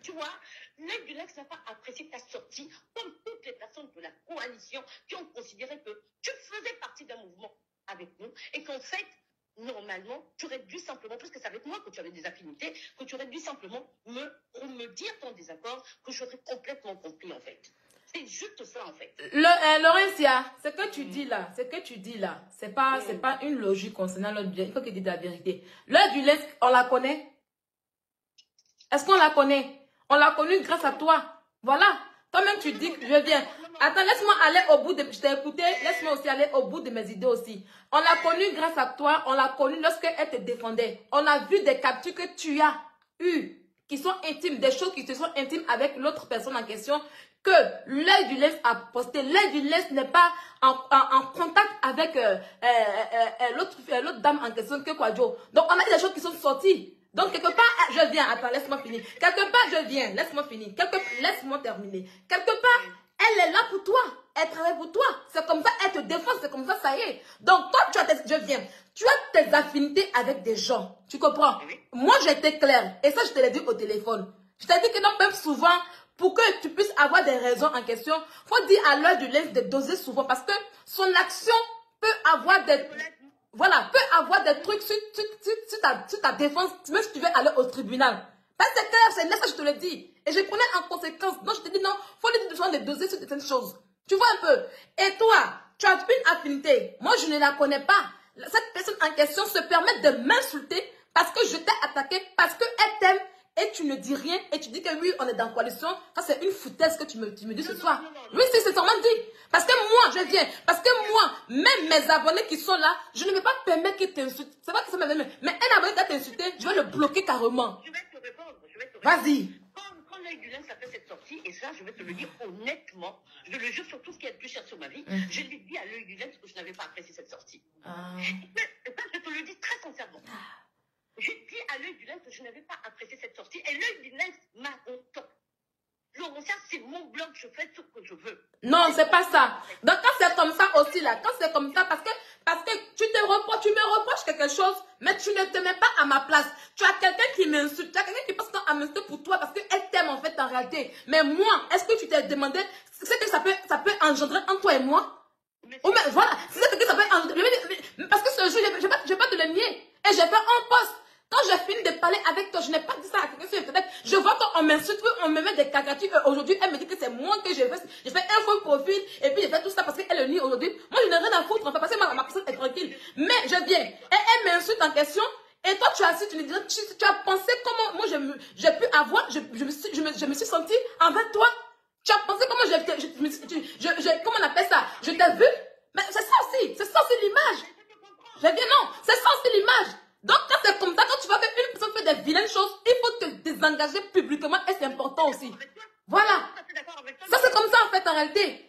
Tu vois, l'œil du lynx n'a pas apprécié ta sortie, comme toutes les personnes de la coalition qui ont considéré que tu faisais partie d'un mouvement avec nous et qu'en fait, normalement, tu aurais dû simplement, parce que c'est avec moi que tu avais des affinités, que tu aurais dû simplement me dire ton désaccord, que j'aurais complètement compris en fait. C'est juste ça en fait. Laurentia, ce que tu dis là, c'est pas une logique concernant l'autre bien. Il faut que tu dises la vérité. L'œil du lynx, on la connaît. Est-ce qu'on la connaît? On l'a connue grâce à toi. Voilà. Toi-même, tu dis que je viens. Attends, laisse-moi aller au bout de... Je t'ai écouté. Laisse-moi aussi aller au bout de mes idées aussi. On l'a connue grâce à toi. On l'a connue lorsqu'elle te défendait. On a vu des captures que tu as eues, qui sont intimes, des choses qui te sont intimes avec l'autre personne en question, que l'œil du lynx a posté. L'œil du lynx n'est pas en contact avec l'autre dame en question que Kwadjo. Donc, on a des choses qui sont sorties. Donc, quelque part, je viens. Attends, laisse-moi finir. Quelque part, je viens. Laisse-moi finir. Laisse-moi terminer. Quelque part, elle est là pour toi. Elle travaille pour toi. C'est comme ça, elle te défend. C'est comme ça, ça y est. Donc, toi, je viens. Tu as tes affinités avec des gens. Tu comprends? Moi, j'étais claire. Et ça, je te l'ai dit au téléphone. Je t'ai dit que non, même souvent, pour que tu puisses avoir des raisons en question, il faut dire à l'heure du lynx de doser souvent. Parce que son action peut avoir des... Voilà, peut avoir des trucs sur ta défense, même si tu veux aller au tribunal. Parce que c'est clair, c'est là, ça je te le dis. Et je connais en conséquence. Donc je te dis non, il faut les doser sur certaines choses. Tu vois un peu. Et toi, tu as une affinité. Moi, je ne la connais pas. Cette personne en question se permet de m'insulter parce que je t'ai attaqué, parce qu'elle t'aime. Et tu ne dis rien, et tu dis que oui, on est dans coalition. Ça, c'est une foutaise que tu me dis ce soir. Oui, c'est sûrement dit. Parce que moi, je viens. Parce que moi, même mes abonnés qui sont là, je ne vais pas permettre qu'ils t'insultent. C'est pas que ça m'aime, mais un abonné qui va t'insulter, je vais le bloquer carrément. Je vais te répondre. Vas-y. Quand l'œil du lynx a fait cette sortie, et ça, je vais te le dire honnêtement, je le jure sur tout ce qui est le plus cher sur ma vie, je lui ai dit à l'œil du lynx que je n'avais pas apprécié cette sortie. Et ça, je te le dis très sincèrement. J'ai dit à l'œil du lynx que je n'avais pas apprécié cette sortie. Et l'œil du lynx m'a autant. Laurentia, c'est mon blog, je fais ce que je veux. Non, c'est pas ça. Donc quand c'est comme ça aussi là, quand c'est comme ça, parce que tu me reproches quelque chose, mais tu ne te mets pas à ma place. Tu as quelqu'un qui m'insulte, tu as quelqu'un qui passe ton temps à m'insulter pour toi parce qu'elle t'aime en fait en réalité. Mais moi, est-ce que tu t'es demandé ce que ça peut engendrer entre toi et moi? Ou mais voilà, c'est ce que ça peut engendrer. Parce que ce jour, je vais pas te le nier. Et j'ai fait un poste. Quand j'ai fini de parler avec toi, je n'ai pas dit ça à quelqu'un sur Internet. Je vois qu'on m'insulte, on me met des caricatures. Aujourd'hui, elle me dit que c'est moi que j'ai fait un faux profil. Et puis, j'ai fait tout ça parce qu'elle le nie aujourd'hui. Moi, je n'ai rien à foutre. Parce que ma personne est tranquille. Mais je viens. Et elle m'insulte en question. Et toi, tu as assis, tu as pensé comment moi, j'ai pu avoir, je me suis sentie envers toi. Tu as pensé comment comment on appelle ça? Je t'ai vu? Mais c'est ça aussi l'image. Je viens, non, c'est ça aussi l'image. Donc, quand c'est comme ça, quand tu vois qu'une personne fait des vilaines choses, il faut te désengager publiquement et c'est important aussi. Voilà. Ça, c'est comme ça en fait en réalité.